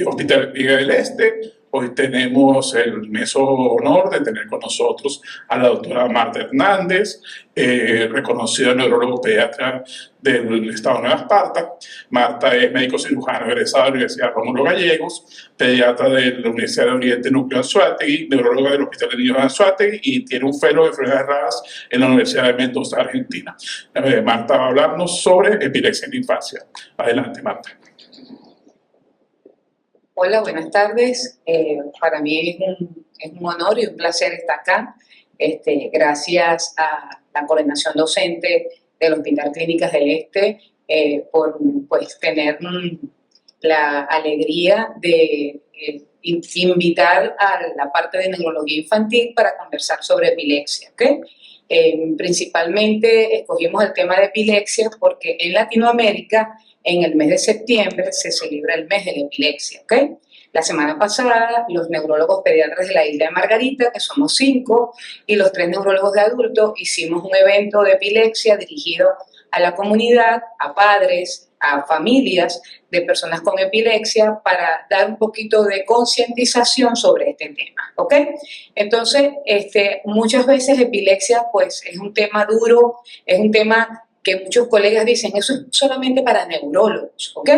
Hospital Liga del Este. Hoy tenemos el inmenso honor de tener con nosotros a la doctora Marta Hernández, reconocida neurólogo pediatra del estado de Nueva Esparta. Marta es médico cirujano egresado de la Universidad Rómulo Gallegos, pediatra de la Universidad de Oriente Núcleo Anzoátegui, neuróloga del Hospital de Niños de Anzoátegui y tiene un fellow de enfermedades raras en la Universidad de Mendoza, Argentina. Marta va a hablarnos sobre epilepsia en la infancia. Adelante, Marta. Hola, buenas tardes. Para mí es un honor y un placer estar acá. Gracias a la coordinación docente del Hospital Clínicas del Este por tener la alegría de invitar a la parte de neurología infantil para conversar sobre epilepsia. ¿Okay? Principalmente escogimos el tema de epilepsia porque en Latinoamérica en el mes de septiembre se celebra el mes de la epilepsia, ¿ok? La semana pasada, los neurólogos pediatras de la isla de Margarita, que somos 5, y los 3 neurólogos de adultos, hicimos un evento de epilepsia dirigido a la comunidad, a padres, a familias de personas con epilepsia para dar un poquito de concientización sobre este tema, ¿ok? Entonces, muchas veces epilepsia, pues, es un tema duro, es un tema que muchos colegas dicen, eso es solamente para neurólogos, ¿ok?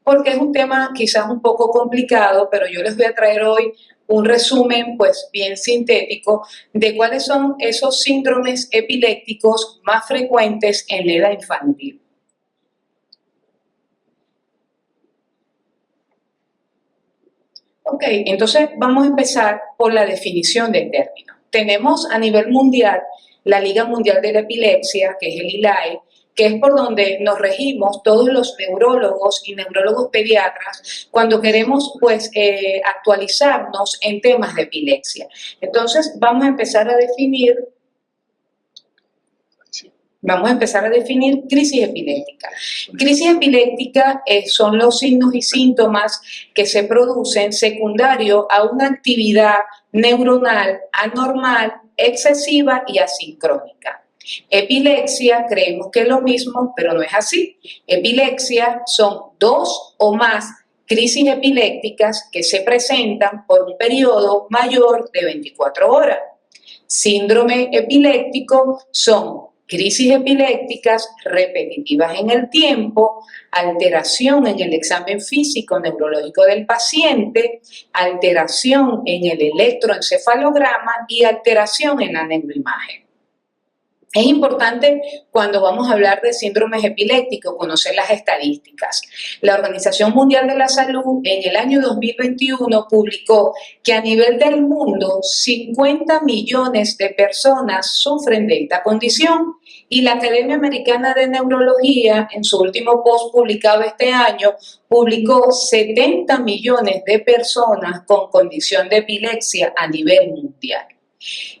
Porque es un tema quizás un poco complicado, pero yo les voy a traer hoy un resumen, pues, bien sintético de cuáles son esos síndromes epilépticos más frecuentes en la edad infantil. Ok, entonces vamos a empezar por la definición del término. Tenemos a nivel mundial la Liga Mundial de la Epilepsia, que es el ILAE, que es por donde nos regimos todos los neurólogos y neurólogos pediatras cuando queremos, pues, actualizarnos en temas de epilepsia. Entonces, vamos a empezar a definir crisis epiléptica. Crisis epiléptica son los signos y síntomas que se producen secundario a una actividad neuronal anormal, excesiva y asincrónica. Epilepsia, creemos que es lo mismo, pero no es así. Epilepsia son 2 o más crisis epilépticas que se presentan por un periodo mayor de 24 horas. Síndrome epiléptico son crisis epilépticas repetitivas en el tiempo, alteración en el examen físico neurológico del paciente, alteración en el electroencefalograma y alteración en la neuroimagen. Es importante cuando vamos a hablar de síndromes epilépticos conocer las estadísticas. La Organización Mundial de la Salud en el año 2021 publicó que a nivel del mundo 50 millones de personas sufren de esta condición y la Academia Americana de Neurología en su último post publicado este año publicó 70 millones de personas con condición de epilepsia a nivel mundial.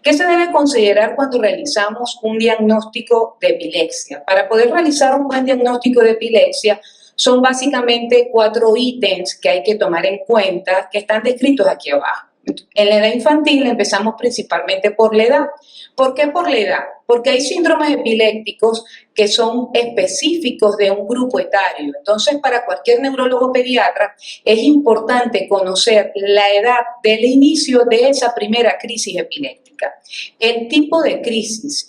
¿Qué se debe considerar cuando realizamos un diagnóstico de epilepsia? Para poder realizar un buen diagnóstico de epilepsia son básicamente 4 ítems que hay que tomar en cuenta que están descritos aquí abajo. En la edad infantil empezamos principalmente por la edad. ¿Por qué por la edad? Porque hay síndromes epilépticos que son específicos de un grupo etario. Entonces, para cualquier neurólogo pediatra es importante conocer la edad del inicio de esa primera crisis epiléptica. El tipo de crisis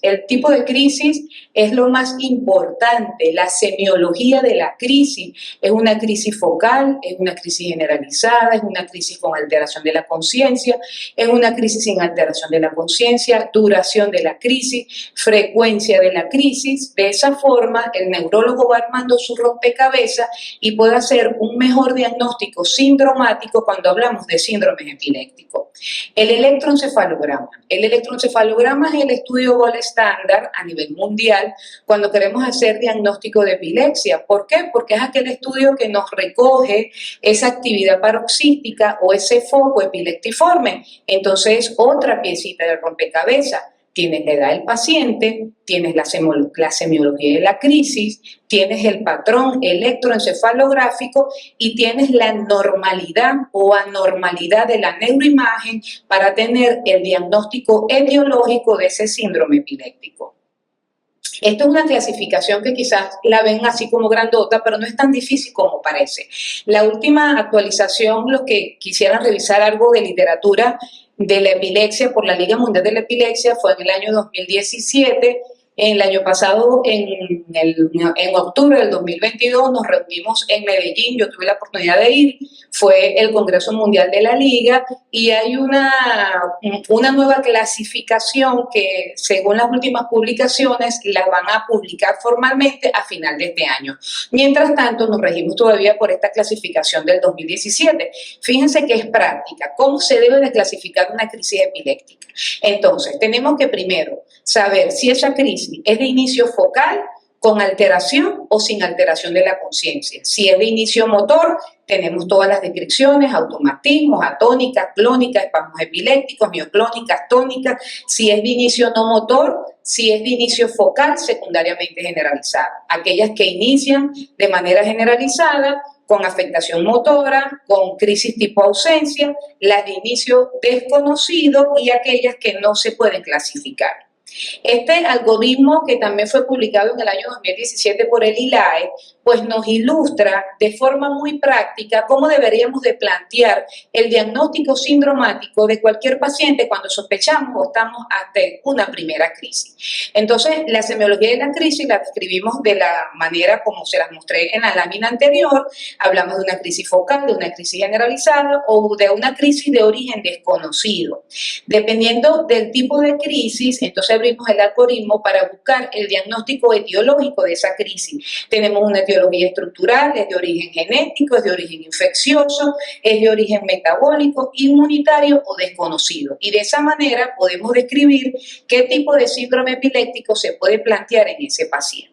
es lo más importante. La semiología de la crisis es una crisis focal, es una crisis generalizada, es una crisis con alteración de la conciencia, es una crisis sin alteración de la conciencia, duración de la crisis, frecuencia de la crisis. De esa forma, el neurólogo va armando su rompecabezas y puede hacer un mejor diagnóstico sindromático cuando hablamos de síndromes epilépticos. El electroencefalograma. El electroencefalograma es el estudio gold estándar a nivel mundial cuando queremos hacer diagnóstico de epilepsia. ¿Por qué? Porque es aquel estudio que nos recoge esa actividad paroxística o ese foco epileptiforme. Entonces, otra piecita del rompecabezas. Tienes la edad del paciente, tienes la semiología de la crisis, tienes el patrón electroencefalográfico y tienes la normalidad o anormalidad de la neuroimagen para tener el diagnóstico etiológico de ese síndrome epiléptico. Esto es una clasificación que quizás la ven así como grandota, pero no es tan difícil como parece. La última actualización, los que quisieran revisar algo de literatura de la epilepsia por la Liga Mundial de la Epilepsia, fue en el año 2017. El año pasado, en octubre del 2022, nos reunimos en Medellín, yo tuve la oportunidad de ir, fue el Congreso Mundial de la Liga, y hay una nueva clasificación que, según las últimas publicaciones, la van a publicar formalmente a final de este año. Mientras tanto, nos regimos todavía por esta clasificación del 2017. Fíjense que es práctica. ¿Cómo se debe de clasificar una crisis epiléptica? Entonces, tenemos que primero saber si esa crisis es de inicio focal, con alteración o sin alteración de la conciencia. Si es de inicio motor, tenemos todas las descripciones, automatismos, atónicas, clónicas, espasmos epilépticos, mioclónicas, tónicas. Si es de inicio no motor, si es de inicio focal, secundariamente generalizada. Aquellas que inician de manera generalizada, con afectación motora, con crisis tipo ausencia, las de inicio desconocido y aquellas que no se pueden clasificar. Este algoritmo, que también fue publicado en el año 2017 por el ILAE, pues nos ilustra de forma muy práctica cómo deberíamos de plantear el diagnóstico sindromático de cualquier paciente cuando sospechamos o estamos ante una primera crisis. Entonces, la semiología de la crisis la describimos de la manera como se las mostré en la lámina anterior. Hablamos de una crisis focal, de una crisis generalizada o de una crisis de origen desconocido. Dependiendo del tipo de crisis, entonces abrimos el algoritmo para buscar el diagnóstico etiológico de esa crisis. Tenemos una etiología estructural, es de origen genético, es de origen infeccioso, es de origen metabólico, inmunitario o desconocido. Y de esa manera podemos describir qué tipo de síndrome epiléptico se puede plantear en ese paciente.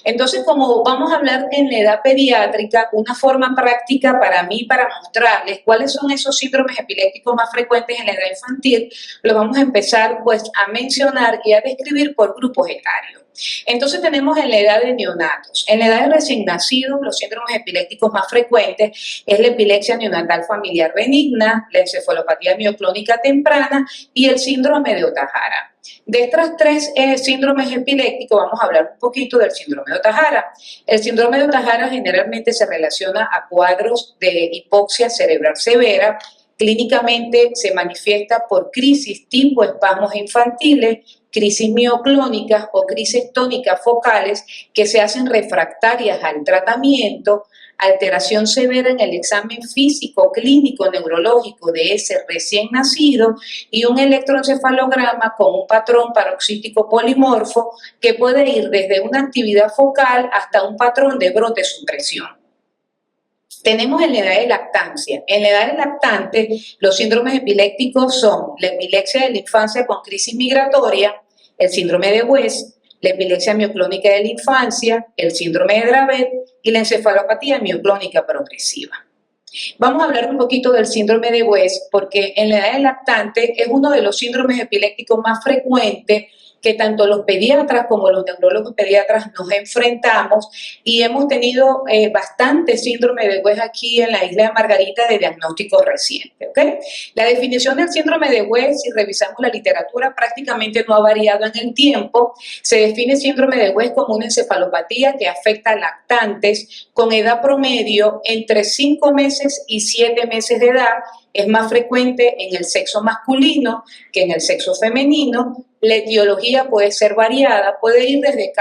Entonces, como vamos a hablar en la edad pediátrica, una forma práctica para mí, para mostrarles cuáles son esos síndromes epilépticos más frecuentes en la edad infantil, lo vamos a empezar pues a mencionar y a describir por grupos etarios. Entonces tenemos en la edad de neonatos. En la edad de recién nacidos, los síndromes epilépticos más frecuentes es la epilepsia neonatal familiar benigna, la encefalopatía mioclónica temprana y el síndrome de Ohtahara. De estas tres síndromes epilépticos vamos a hablar un poquito del síndrome de Ohtahara. El síndrome de Ohtahara generalmente se relaciona a cuadros de hipoxia cerebral severa. Clínicamente se manifiesta por crisis tipo espasmos infantiles, crisis mioclónicas o crisis tónicas focales que se hacen refractarias al tratamiento, alteración severa en el examen físico, clínico, neurológico de ese recién nacido y un electroencefalograma con un patrón paroxístico polimorfo que puede ir desde una actividad focal hasta un patrón de brote supresión. Tenemos en la edad de lactancia. En la edad de lactante, los síndromes epilépticos son la epilepsia de la infancia con crisis migratoria, el síndrome de West, la epilepsia mioclónica de la infancia, el síndrome de Dravet y la encefalopatía mioclónica progresiva. Vamos a hablar un poquito del síndrome de West porque en la edad de lactante es uno de los síndromes epilépticos más frecuentes que tanto los pediatras como los neurólogos pediatras nos enfrentamos y hemos tenido bastante síndrome de West aquí en la isla de Margarita de diagnóstico reciente. ¿Okay? La definición del síndrome de West, si revisamos la literatura, prácticamente no ha variado en el tiempo. Se define síndrome de West como una encefalopatía que afecta a lactantes con edad promedio entre 5 meses y 7 meses de edad. Es más frecuente en el sexo masculino que en el sexo femenino. La etiología puede ser variada, puede ir desde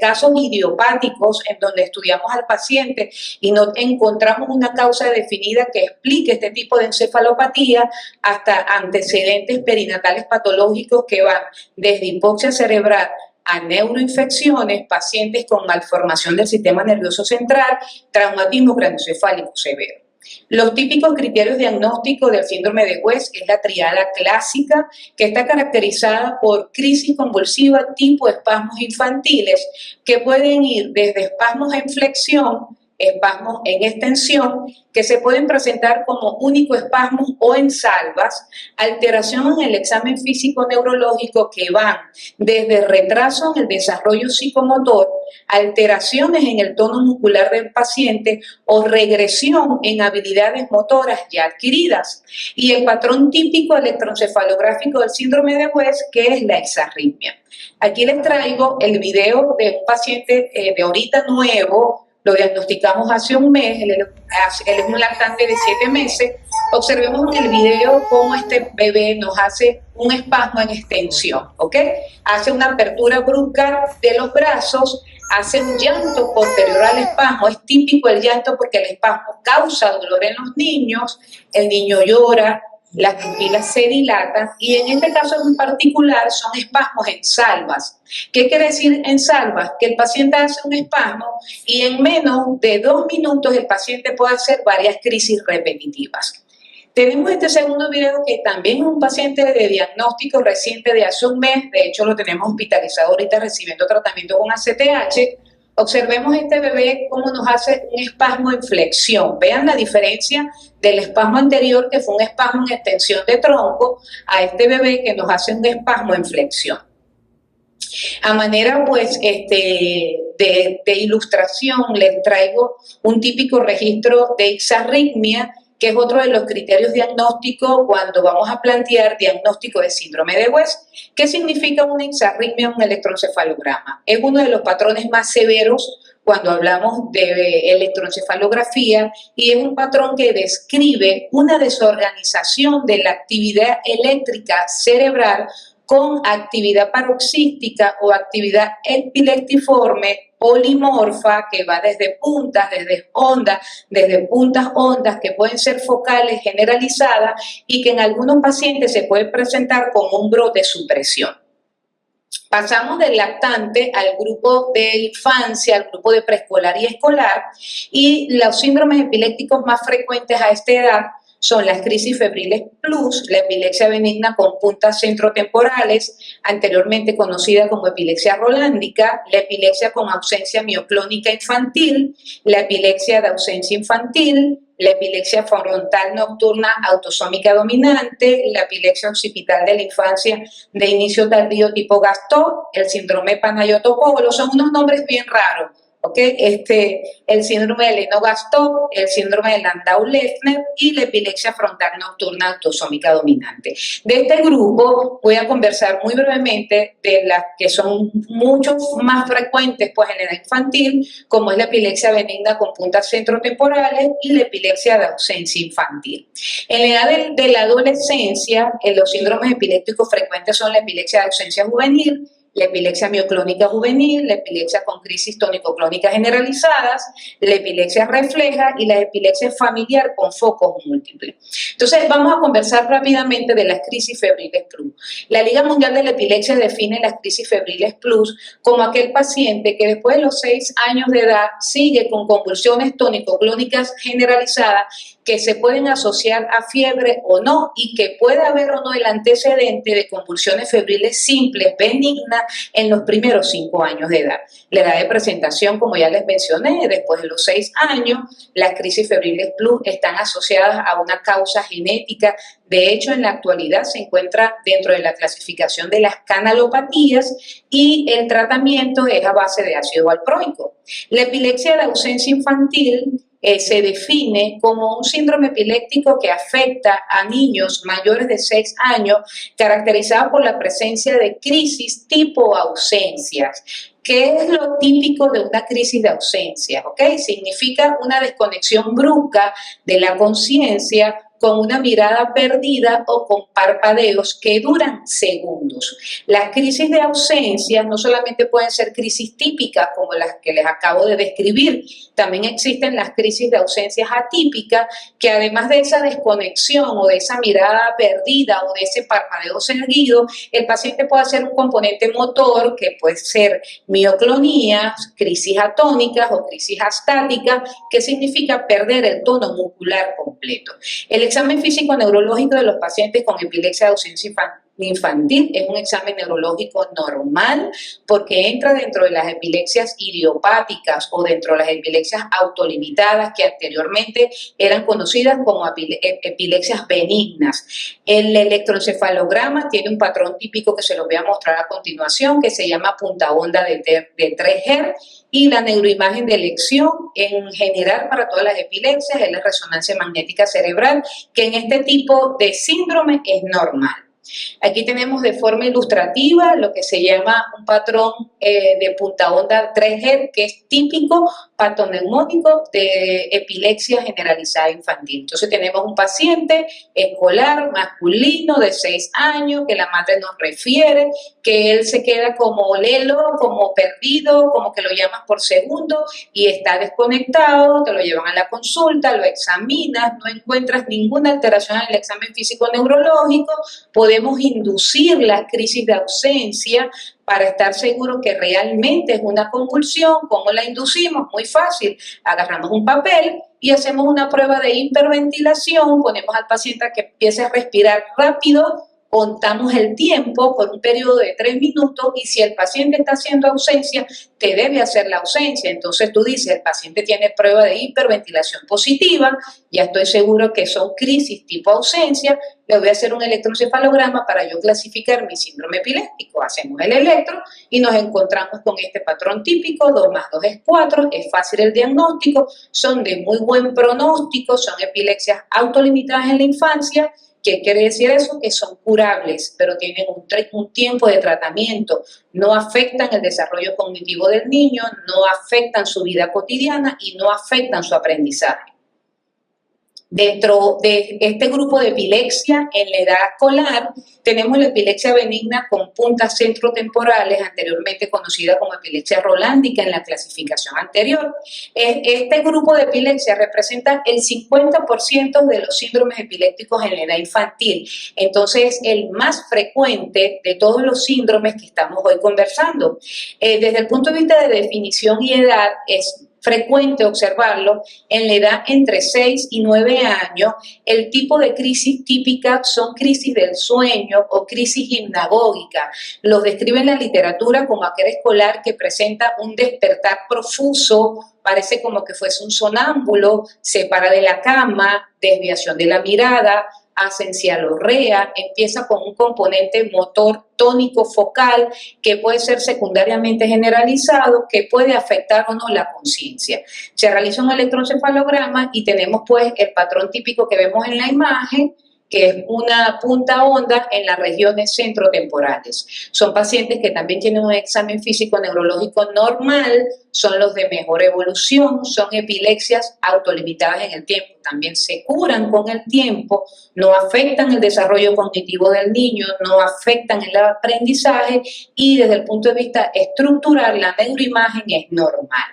casos idiopáticos en donde estudiamos al paciente y no encontramos una causa definida que explique este tipo de encefalopatía hasta antecedentes perinatales patológicos que van desde hipoxia cerebral a neuroinfecciones, pacientes con malformación del sistema nervioso central, traumatismo craneoencefálico severo. Los típicos criterios diagnósticos del síndrome de West es la triada clásica, que está caracterizada por crisis convulsiva tipo espasmos infantiles, que pueden ir desde espasmos en flexión, espasmos en extensión, que se pueden presentar como único espasmo o en salvas, alteración en el examen físico neurológico que van desde retraso en el desarrollo psicomotor, alteraciones en el tono muscular del paciente o regresión en habilidades motoras ya adquiridas. Y el patrón típico electroencefalográfico del síndrome de West, que es la exarritmia. Aquí les traigo el video de un paciente de ahorita nuevo, lo diagnosticamos hace un mes, él es un lactante de 7 meses. Observemos en el video cómo este bebé nos hace un espasmo en extensión, ¿ok? Hace una apertura brusca de los brazos, hace un llanto posterior al espasmo. Es típico el llanto porque el espasmo causa dolor en los niños, el niño llora, las pupilas se dilatan y en este caso en particular son espasmos en salvas. ¿Qué quiere decir en salvas? Que el paciente hace un espasmo y en menos de 2 minutos el paciente puede hacer varias crisis repetitivas. Tenemos este segundo video que también es un paciente de diagnóstico reciente de hace un mes, de hecho lo tenemos hospitalizado ahorita recibiendo tratamiento con ACTH. Observemos este bebé cómo nos hace un espasmo en flexión. Vean la diferencia del espasmo anterior, que fue un espasmo en extensión de tronco, a este bebé que nos hace un espasmo en flexión. A manera pues de ilustración les traigo un típico registro de exarritmia, que es otro de los criterios diagnósticos cuando vamos a plantear diagnóstico de síndrome de West. ¿Qué significa una exarritmia en un electroencefalograma? Es uno de los patrones más severos cuando hablamos de electroencefalografía y es un patrón que describe una desorganización de la actividad eléctrica cerebral con actividad paroxística o actividad epileptiforme polimorfa que va desde puntas, desde puntas ondas que pueden ser focales generalizadas y que en algunos pacientes se puede presentar como un brote de supresión. Pasamos del lactante al grupo de infancia, al grupo de preescolar y escolar, y los síndromes epilépticos más frecuentes a esta edad son las crisis febriles plus, la epilepsia benigna con puntas centrotemporales, anteriormente conocida como epilepsia rolándica, la epilepsia con ausencia mioclónica infantil, la epilepsia de ausencia infantil, la epilepsia frontal nocturna autosómica dominante, la epilepsia occipital de la infancia de inicio tardío tipo Gaston, el síndrome Panayotopoulos, son unos nombres bien raros. ¿Okay? El síndrome de Lennox-Gastaut, el síndrome de Landau-Leffner y la epilepsia frontal nocturna autosómica dominante. De este grupo voy a conversar muy brevemente de las que son mucho más frecuentes pues, en la edad infantil, como es la epilepsia benigna con puntas centrotemporales y la epilepsia de ausencia infantil. En la edad de la adolescencia, los síndromes epilépticos frecuentes son la epilepsia de ausencia juvenil, la epilepsia mioclónica juvenil, la epilepsia con crisis tónico-clónicas generalizadas, la epilepsia refleja y la epilepsia familiar con focos múltiples. Entonces, vamos a conversar rápidamente de las crisis febriles plus. La Liga Mundial de la Epilepsia define las crisis febriles plus como aquel paciente que después de los 6 años de edad sigue con convulsiones tónico-clónicas generalizadas que se pueden asociar a fiebre o no y que puede haber o no el antecedente de convulsiones febriles simples, benignas, en los primeros 5 años de edad. La edad de presentación, como ya les mencioné, después de los 6 años, las crisis febriles plus están asociadas a una causa genética. De hecho, en la actualidad se encuentra dentro de la clasificación de las canalopatías y el tratamiento es a base de ácido valproico. La epilepsia de ausencia infantil se define como un síndrome epiléptico que afecta a niños mayores de 6 años, caracterizado por la presencia de crisis tipo ausencias. ¿Qué es lo típico de una crisis de ausencia? ¿Okay? Significa una desconexión brusca de la conciencia con una mirada perdida o con parpadeos que duran segundos. Las crisis de ausencia no solamente pueden ser crisis típicas como las que les acabo de describir, también existen las crisis de ausencias atípicas que además de esa desconexión o de esa mirada perdida o de ese parpadeo seguido, el paciente puede hacer un componente motor que puede ser mioclonía, crisis atónicas o crisis astáticas, que significa perder el tono muscular completo. El examen físico neurológico de los pacientes con epilepsia de ausencia infantil es un examen neurológico normal porque entra dentro de las epilepsias idiopáticas o dentro de las epilepsias autolimitadas que anteriormente eran conocidas como epilepsias benignas. El electroencefalograma tiene un patrón típico que se los voy a mostrar a continuación que se llama punta onda de 3 Hz y la neuroimagen de elección en general para todas las epilepsias es la resonancia magnética cerebral que en este tipo de síndrome es normal. Aquí tenemos de forma ilustrativa lo que se llama un patrón de punta onda 3G, que es típico patoneumónico de epilepsia generalizada infantil. Entonces tenemos un paciente escolar masculino de 6 años que la madre nos refiere que él se queda como lelo, como perdido, como que lo llamas por segundo y está desconectado, te lo llevan a la consulta, lo examinas, no encuentras ninguna alteración en el examen físico neurológico, podemos inducir la crisis de ausencia para estar seguros que realmente es una convulsión. ¿Cómo la inducimos? Muy fácil. Agarramos un papel y hacemos una prueba de hiperventilación, ponemos al paciente a que empiece a respirar rápido, contamos el tiempo por un periodo de 3 minutos y si el paciente está haciendo ausencia, te debe hacer la ausencia. Entonces tú dices, el paciente tiene prueba de hiperventilación positiva, ya estoy seguro que son crisis tipo ausencia, le voy a hacer un electroencefalograma para yo clasificar mi síndrome epiléptico. Hacemos el electro y nos encontramos con este patrón típico, 2 más 2 es 4, es fácil el diagnóstico, son de muy buen pronóstico, son epilepsias autolimitadas en la infancia. ¿Qué quiere decir eso? Que son curables, pero tienen un tiempo de tratamiento, no afectan el desarrollo cognitivo del niño, no afectan su vida cotidiana y no afectan su aprendizaje. Dentro de este grupo de epilepsia en la edad escolar tenemos la epilepsia benigna con puntas centrotemporales, anteriormente conocida como epilepsia rolándica en la clasificación anterior. Este grupo de epilepsia representa el 50% de los síndromes epilépticos en la edad infantil. Entonces, el más frecuente de todos los síndromes que estamos hoy conversando. Desde el punto de vista de definición y edad, es frecuente observarlo en la edad entre 6 y 9 años. El tipo de crisis típica son crisis del sueño o crisis hipnagógica. Los describe en la literatura como aquel escolar que presenta un despertar profuso, parece como que fuese un sonámbulo, se para de la cama, desviación de la mirada, asencialorrea, empieza con un componente motor tónico focal que puede ser secundariamente generalizado, que puede afectar o no la conciencia. Se realiza un electroencefalograma y tenemos pues el patrón típico que vemos en la imagen, que es una punta onda en las regiones centrotemporales. Son pacientes que también tienen un examen físico neurológico normal, son los de mejor evolución, son epilepsias autolimitadas en el tiempo, también se curan con el tiempo, no afectan el desarrollo cognitivo del niño, no afectan el aprendizaje y desde el punto de vista estructural la neuroimagen es normal.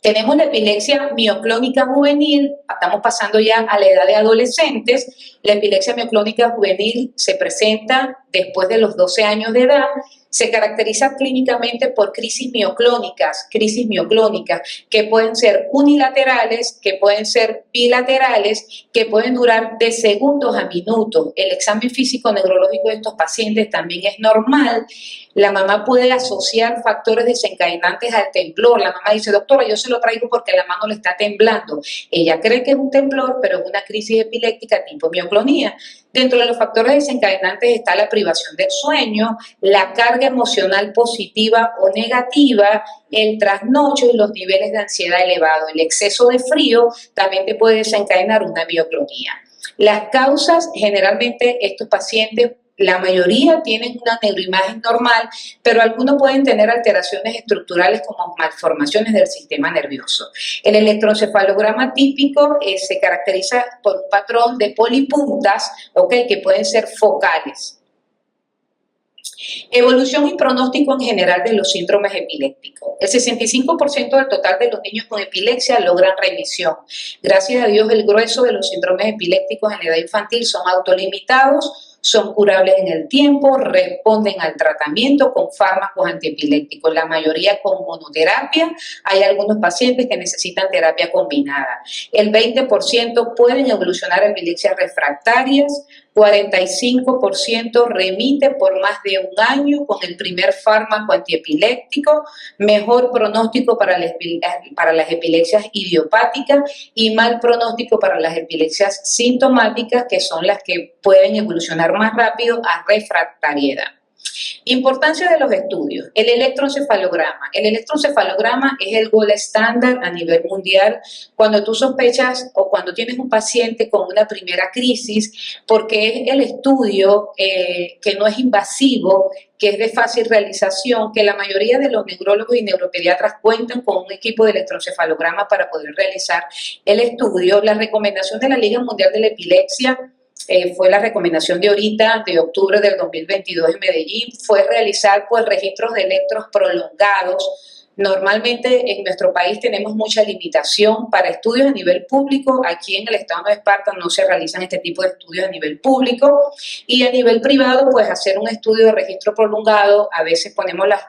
Tenemos la epilepsia mioclónica juvenil, estamos pasando ya a la edad de adolescentes. La epilepsia mioclónica juvenil se presenta después de los 12 años de edad, se caracteriza clínicamente por crisis mioclónicas, que pueden ser unilaterales, que pueden ser bilaterales, que pueden durar de segundos a minutos. El examen físico neurológico de estos pacientes también es normal. La mamá puede asociar factores desencadenantes al temblor. La mamá dice, doctora, yo se lo traigo porque la mano le está temblando. Ella cree que es un temblor, pero es una crisis epiléptica tipo mioclonía. Dentro de los factores desencadenantes está la privación del sueño, la carga emocional positiva o negativa, el trasnocho y los niveles de ansiedad elevados. El exceso de frío también te puede desencadenar una mioclonía. Las causas, generalmente estos pacientes, la mayoría tienen una neuroimagen normal, pero algunos pueden tener alteraciones estructurales como malformaciones del sistema nervioso. El electroencefalograma típico se caracteriza por un patrón de polipuntas, que pueden ser focales. Evolución y pronóstico en general de los síndromes epilépticos. El 65% del total de los niños con epilepsia logran remisión. Gracias a Dios, el grueso de los síndromes epilépticos en la edad infantil son autolimitados, son curables en el tiempo, responden al tratamiento con fármacos antiepilépticos, la mayoría con monoterapia. Hay algunos pacientes que necesitan terapia combinada. El 20% pueden evolucionar a epilepsias refractarias, 45% remite por más de un año con el primer fármaco antiepiléptico, mejor pronóstico para las epilepsias idiopáticas y mal pronóstico para las epilepsias sintomáticas, que son las que pueden evolucionar más rápido a refractariedad. Importancia de los estudios. El electroencefalograma. El electroencefalograma es el gold estándar a nivel mundial cuando tú sospechas o cuando tienes un paciente con una primera crisis, porque es el estudio que no es invasivo, que es de fácil realización, que la mayoría de los neurólogos y neuropediatras cuentan con un equipo de electroencefalograma para poder realizar el estudio. La recomendación de la Liga Mundial de la Epilepsia fue la recomendación de ahorita, de octubre del 2022 en Medellín, fue realizar pues registros de electros prolongados. Normalmente en nuestro país tenemos mucha limitación para estudios a nivel público. Aquí en el estado de Esparta no se realizan este tipo de estudios a nivel público, y a nivel privado pues hacer un estudio de registro prolongado, a veces ponemos las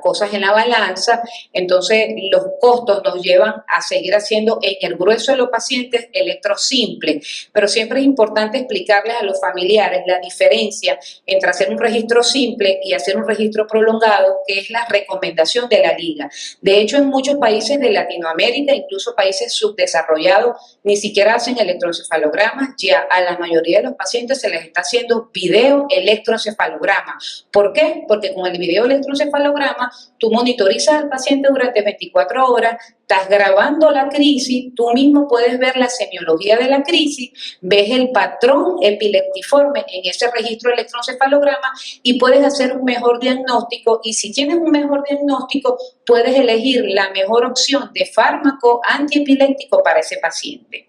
cosas en la balanza, entonces los costos nos llevan a seguir haciendo en el grueso de los pacientes electros simples, pero siempre es importante explicarles a los familiares la diferencia entre hacer un registro simple y hacer un registro prolongado, que es la recomendación de la Liga. De hecho, en muchos países de Latinoamérica, incluso países subdesarrollados, ni siquiera hacen electroencefalogramas, ya a la mayoría de los pacientes se les está haciendo video electroencefalograma. ¿Por qué? Porque con el video electroencefalograma tú monitorizas al paciente durante 24 horas, estás grabando la crisis, tú mismo puedes ver la semiología de la crisis, ves el patrón epileptiforme en ese registro de electroencefalograma y puedes hacer un mejor diagnóstico, y si tienes un mejor diagnóstico puedes elegir la mejor opción de fármaco antiepiléptico para ese paciente.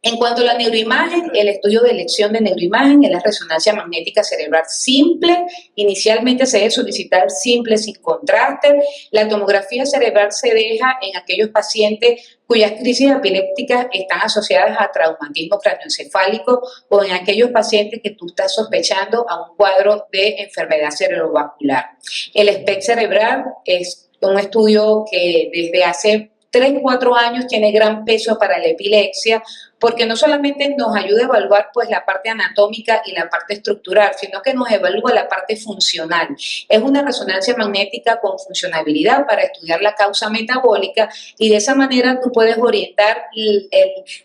En cuanto a la neuroimagen, el estudio de elección de neuroimagen es la resonancia magnética cerebral simple. Inicialmente se debe solicitar simple sin contraste. La tomografía cerebral se deja en aquellos pacientes cuyas crisis epilépticas están asociadas a traumatismo craneoencefálico, o en aquellos pacientes que tú estás sospechando a un cuadro de enfermedad cerebrovascular. El SPECT cerebral es un estudio que desde hace 3-4 años tiene gran peso para la epilepsia, porque no solamente nos ayuda a evaluar pues la parte anatómica y la parte estructural, sino que nos evalúa la parte funcional. Es una resonancia magnética con funcionabilidad para estudiar la causa metabólica, y de esa manera tú puedes orientar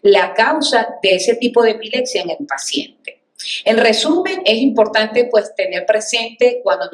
la causa de ese tipo de epilepsia en el paciente. En resumen, es importante pues tener presente cuando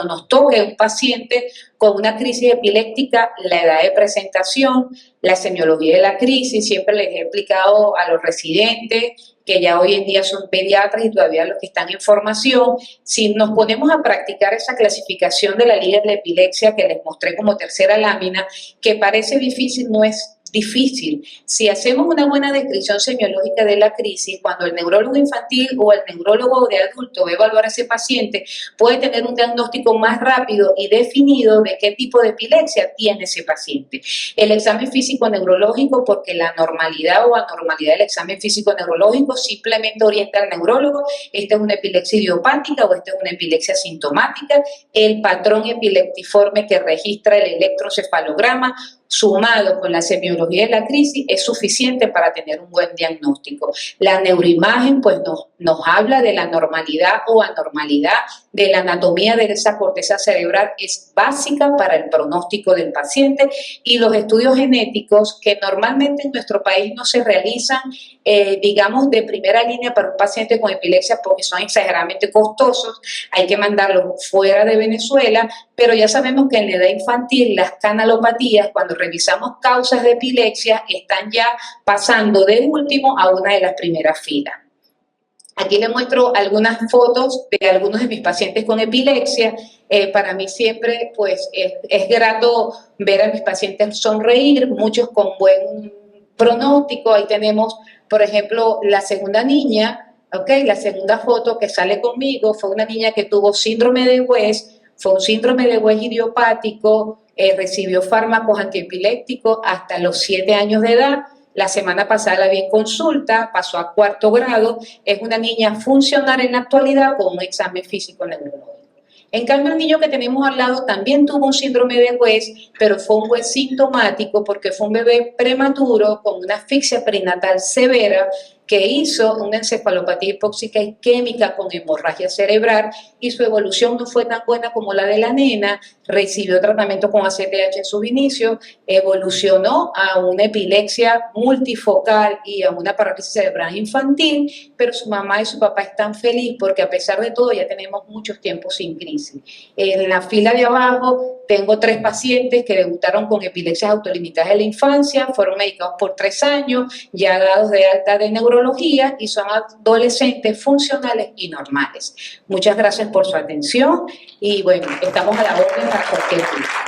nos toque un paciente con una crisis epiléptica, la edad de presentación, la semiología de la crisis. Siempre les he explicado a los residentes que ya hoy en día son pediatras y todavía los que están en formación, si nos ponemos a practicar esa clasificación de la Liga de la Epilepsia que les mostré como tercera lámina, que parece difícil, no es difícil. Si hacemos una buena descripción semiológica de la crisis, cuando el neurólogo infantil o el neurólogo de adulto va a evaluar a ese paciente, puede tener un diagnóstico más rápido y definido de qué tipo de epilepsia tiene ese paciente. El examen físico neurológico, porque la normalidad o anormalidad del examen físico neurológico simplemente orienta al neurólogo, esta es una epilepsia idiopática o esta es una epilepsia sintomática. El patrón epileptiforme que registra el electroencefalograma sumado con la semiología de la crisis es suficiente para tener un buen diagnóstico. La neuroimagen pues nos habla de la normalidad o anormalidad de la anatomía de esa corteza cerebral, es básica para el pronóstico del paciente, y los estudios genéticos que normalmente en nuestro país no se realizan, digamos, de primera línea para un paciente con epilepsia porque son exageradamente costosos, hay que mandarlos fuera de Venezuela, pero ya sabemos que en la edad infantil las canalopatías, cuando revisamos causas de epilepsia, están ya pasando de último a una de las primeras filas. Aquí les muestro algunas fotos de algunos de mis pacientes con epilepsia. Para mí siempre pues, es grato ver a mis pacientes sonreír, muchos con buen pronóstico. Ahí tenemos, por ejemplo, la segunda niña, ¿okay? La segunda foto que sale conmigo fue una niña que tuvo síndrome de West, fue un síndrome de West idiopático, recibió fármacos antiepilépticos hasta los 7 años de edad. La semana pasada la vi en consulta, pasó a 4º grado, es una niña funcional en la actualidad con un examen físico neurológico. En cambio, el niño que tenemos al lado también tuvo un síndrome de West, pero fue un West sintomático porque fue un bebé prematuro con una asfixia perinatal severa, que hizo una encefalopatía hipóxica isquémica con hemorragia cerebral y su evolución no fue tan buena como la de la nena, recibió tratamiento con ACTH en sus inicios, evolucionó a una epilepsia multifocal y a una parálisis cerebral infantil, pero su mamá y su papá están felices porque a pesar de todo ya tenemos muchos tiempos sin crisis. En la fila de abajo tengo 3 pacientes que debutaron con epilepsias autolimitadas en la infancia, fueron medicados por 3 años, ya dados de alta de neurología y son adolescentes funcionales y normales. Muchas gracias por su atención y bueno, estamos a la orden para cualquier cosa.